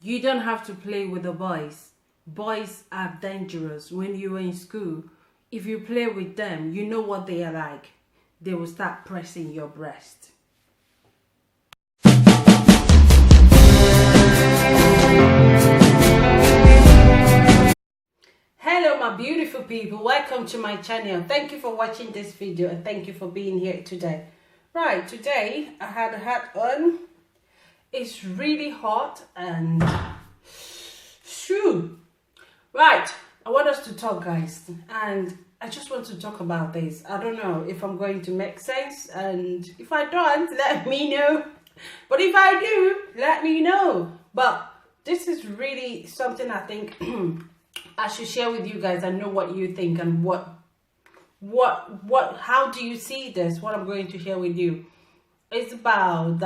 You don't have to play with the boys. Boys are dangerous. When you are in school, if you play with them, you know what they are like. They will start pressing your breast. Hello my beautiful people, welcome to my channel. Thank you for watching this video and thank you for being here today. Right, today I had a hat on. It's really hot and shoo. Right, I want us to talk, guys, and I just want to talk about this. I don't know if I'm going to make sense, and if I don't, let me know. But if I do, let me know. But this is really something I think I should share with you guys. I know what you think and how do you see this? What I'm going to share with you. It's about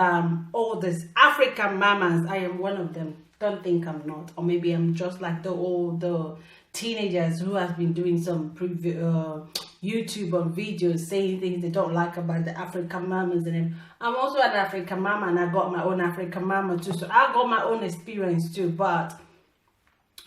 all these African mamas. I am one of them. Don't think I'm not, or maybe I'm just like the teenagers who have been doing some YouTube on videos saying things they don't like about the African mamas. And I'm also an African mama, and I got my own African mama too, so I got my own experience too. But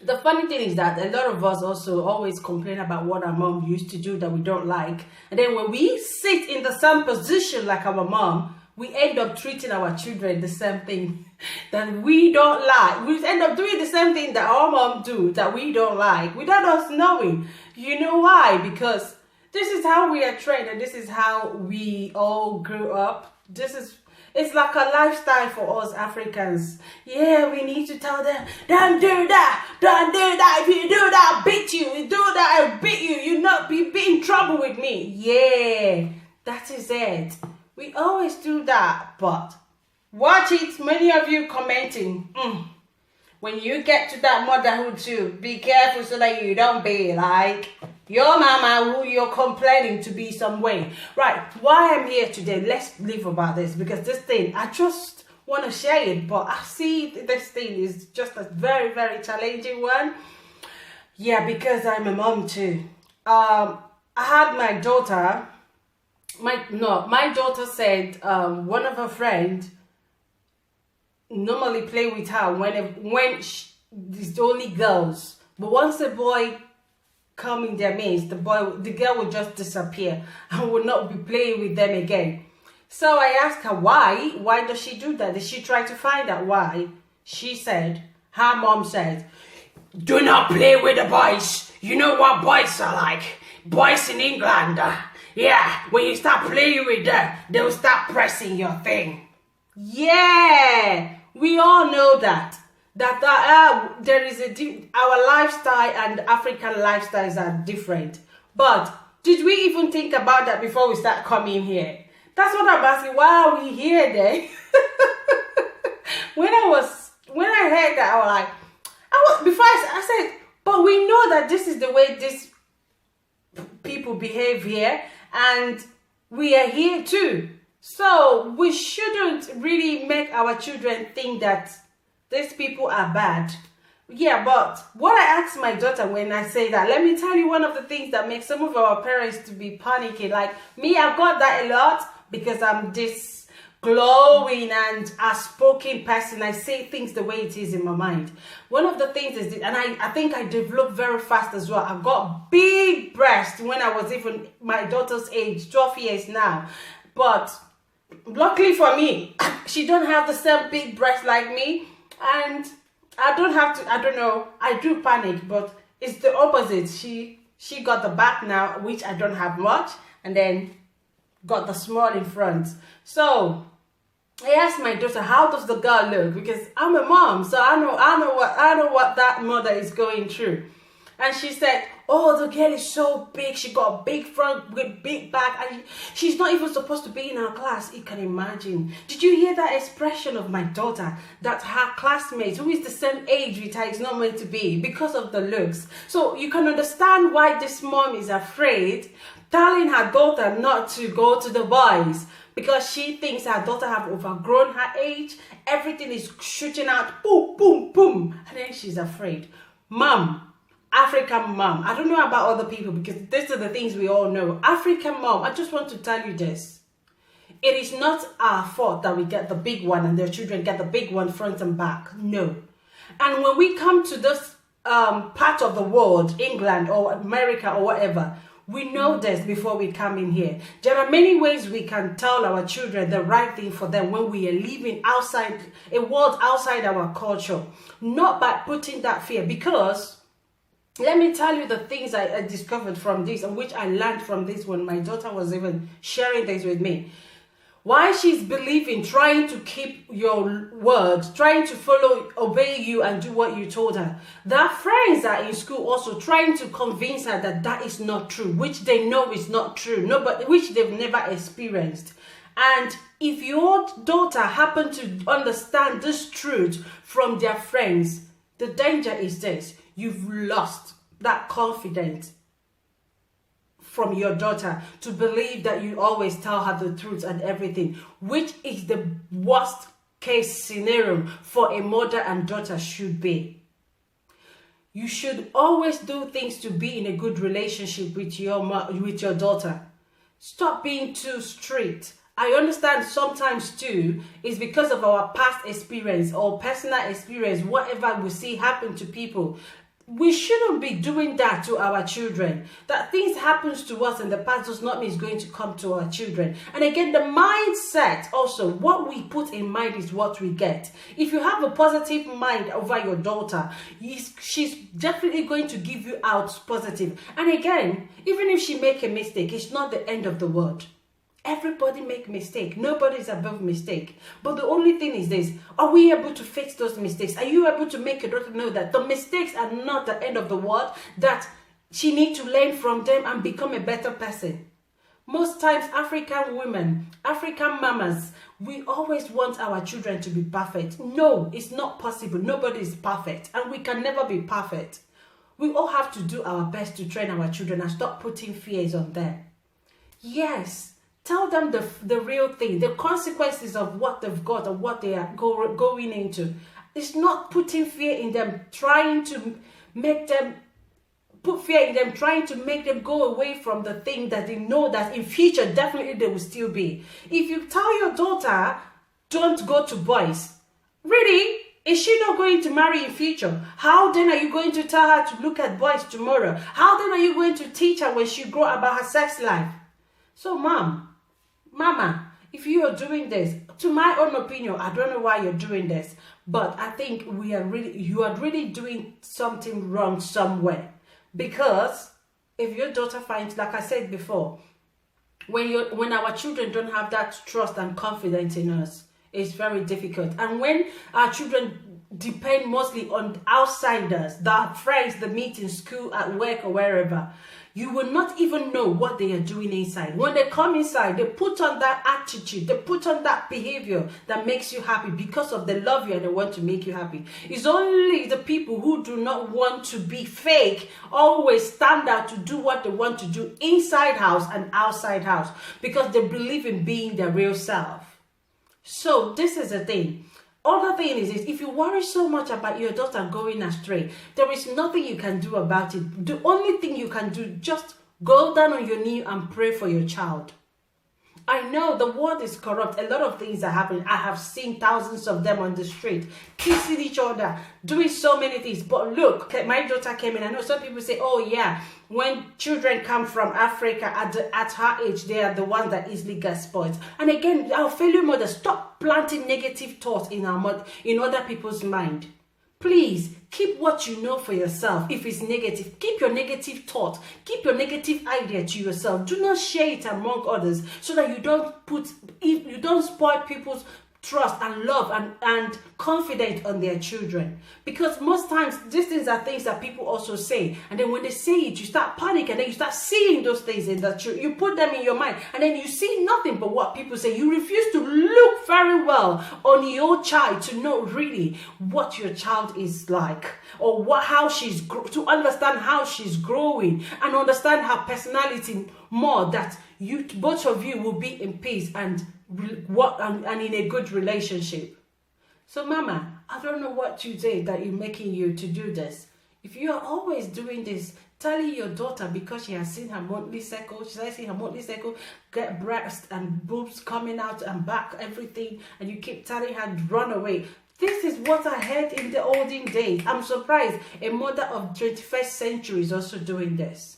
the funny thing is that a lot of us also always complain about what our mom used to do that we don't like, and then when we sit in the same position like our mom, we end up treating our children the same thing that we don't like. We end up doing the same thing that our mom do that we don't like without us knowing. You know why? Because this is how we are trained, and this is how we all grew up. It's like a lifestyle for us Africans. Yeah, we need to tell them, don't do that, don't do that. If you do that, I'll beat you. If you do that, I'll beat you. You'll not be in trouble with me. Yeah, that is it. We always do that, but watch it. Many of you commenting, when you get to that motherhood too, be careful so that you don't be like your mama who you're complaining to be some way. Right, why I'm here today, let's live about this, because this thing, I just want to share it, but I see this thing is just a very, very challenging one. Yeah, because I'm a mom too. I had my daughter. My daughter said one of her friends normally play with her when it's only girls, but once a boy come in their midst, the girl will just disappear and will not be playing with them again. So I asked her why does she do that? Did she try to find out why? She said her mom said, do not play with the boys. You know what boys are like. Boys in England, yeah, when you start playing with them, they'll start pressing your thing. Yeah, we all know that there is our lifestyle and African lifestyles are different. But did we even think about that before we start coming here? That's what I'm asking. Why are we here then? When I heard that, I was I said, but we know that this is the way these people behave here, and we are here too. So we shouldn't really make our children think that these people are bad. Yeah, but what I asked my daughter when I say that, let me tell you one of the things that makes some of our parents to be panicking. Like me, I've got that a lot because I'm this glowing and outspoken person. I say things the way it is in my mind. One of the things is, and I think I developed very fast as well. I've got big breasts when I was even my daughter's age, 12 years now. But luckily for me, she don't have the same big breast like me, and I don't have to. I don't know. I do panic, but it's the opposite. She got the back now, which I don't have much, and then got the small in front. So I asked my daughter, how does the girl look? Because I'm a mom, so I know what that mother is going through. And she said, oh, the girl is so big. She got a big front with big back, and she's not even supposed to be in her class. You can imagine. Did you hear that expression of my daughter? That her classmate, who is the same age with her, is not meant to be because of the looks. So you can understand why this mom is afraid, telling her daughter not to go to the boys, because she thinks her daughter have overgrown her age. Everything is shooting out, boom, boom, boom, and then she's afraid. Mom, African mom, I don't know about other people because these are the things we all know. African mom, I just want to tell you this. It is not our fault that we get the big one and their children get the big one front and back. No. And when we come to this part of the world, England or America or whatever, we know this before we come in here. There are many ways we can tell our children the right thing for them when we are living outside a world outside our culture, not by putting that fear. Because let me tell you the things I discovered from this, and which I learned from this when my daughter was even sharing this with me. Why she's believing, trying to keep your words, trying to follow, obey you and do what you told her. Their friends are in school also trying to convince her that that is not true, which they know is not true, which they've never experienced. And if your daughter happen to understand this truth from their friends, the danger is this: you've lost that confidence from your daughter to believe that you always tell her the truth and everything, which is the worst case scenario for a mother and daughter should be. You should always do things to be in a good relationship with your daughter. Stop being too strict. I understand sometimes too is because of our past experience or personal experience, whatever we see happen to people. We shouldn't be doing that to our children. That things happens to us in the past does not mean it's going to come to our children. And again, the mindset also, what we put in mind is what we get. If you have a positive mind over your daughter, she's definitely going to give you out positive. And again, even if she make a mistake, it's not the end of the world. Everybody make mistake. Nobody is above mistake. But the only thing is this: are we able to fix those mistakes? Are you able to make your daughter know that the mistakes are not the end of the world, that she needs to learn from them and become a better person? Most times, African women, African mamas, we always want our children to be perfect. No, it's not possible. Nobody is perfect, and we can never be perfect. We all have to do our best to train our children and stop putting fears on them. Yes. Tell them the real thing, the consequences of what they've got or what they are going into. It's not putting fear in them, trying to make them, put fear in them, trying to make them go away from the thing that they know that in future definitely they will still be. If you tell your daughter, don't go to boys, really? Is she not going to marry in future? How then are you going to tell her to look at boys tomorrow? How then are you going to teach her when she grow about her sex life? So Mama, if you are doing this, to my own opinion, I don't know why you're doing this, but I think you are really doing something wrong somewhere. Because if your daughter finds, like I said before, when our children don't have that trust and confidence in us, it's very difficult. And when our children depend mostly on outsiders, their friends they meet in school, at work or wherever, you will not even know what they are doing inside. When they come inside, they put on that attitude, they put on that behavior that makes you happy because of they love you and they want to make you happy. It's only the people who do not want to be fake always stand out to do what they want to do inside house and outside house because they believe in being their real self. So this is the thing. Other thing is if you worry so much about your daughter going astray, there is nothing you can do about it. The only thing you can do, just go down on your knee and pray for your child. I know the world is corrupt. A lot of things are happening. I have seen thousands of them on the street, kissing each other, doing so many things. But look, my daughter came in. I know some people say, oh yeah, when children come from Africa at her age, they are the ones that easily get spoiled. And again, our fellow mothers, stop planting negative thoughts in other people's mind. Please keep what you know for yourself. If it's negative, keep your negative thought, keep your negative idea to yourself. Do not share it among others so that you don't spoil people's trust and love and confidence on their children. Because most times these things are things that people also say, and then when they say it, you start panicking, and then you start seeing those things in the children. You put them in your mind, and then you see nothing but what people say. You refuse to look very well on your child to know really what your child is like, or to understand how she's growing and understand her personality more, that both of you will be in peace and in a good relationship. So Mama, I don't know what you did that is making you to do this. If you are always doing this, telling your daughter because she has seen her monthly cycle, get breast and boobs coming out and back, everything, and you keep telling her run away, This is what I heard in the olden days. I'm surprised a mother of 21st century is also doing this.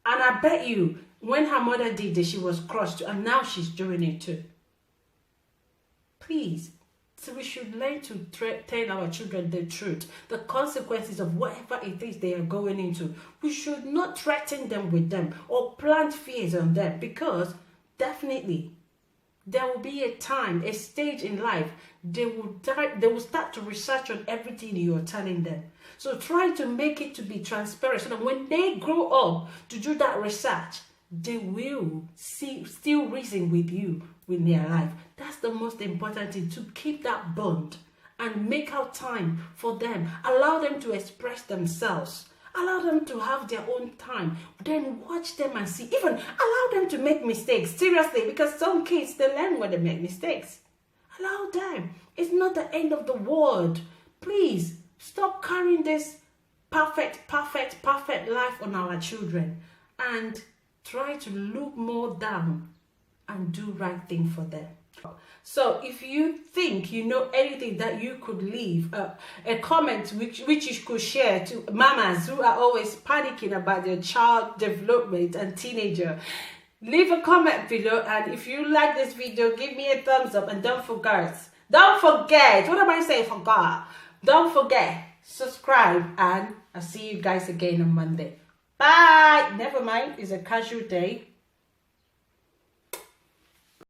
And I bet you, when her mother did this, she was crushed, and now she's doing it too. Please, so we should learn to tell our children the truth, the consequences of whatever it is they are going into. We should not threaten them with them or plant fears on them, because definitely there will be a time, a stage in life, they will start to research on everything you're telling them. So try to make it to be transparent, so that when they grow up to do that research, they will still reason with you with their life. That's the most important thing, to keep that bond and make out time for them. Allow them to express themselves. Allow them to have their own time. Then watch them and see. Even allow them to make mistakes. Seriously, because some kids, they learn when they make mistakes. Allow them. It's not the end of the world. Please, stop carrying this perfect life on our children. And try to look more down and do right thing for them. So if you think you know anything that you could leave a comment which you could share to mamas who are always panicking about their child development and teenager, leave a comment below. And if you like this video, give me a thumbs up, and don't forget, what am I saying? Don't forget, subscribe, and I'll see you guys again on Monday. Bye. Never mind, it's a casual day.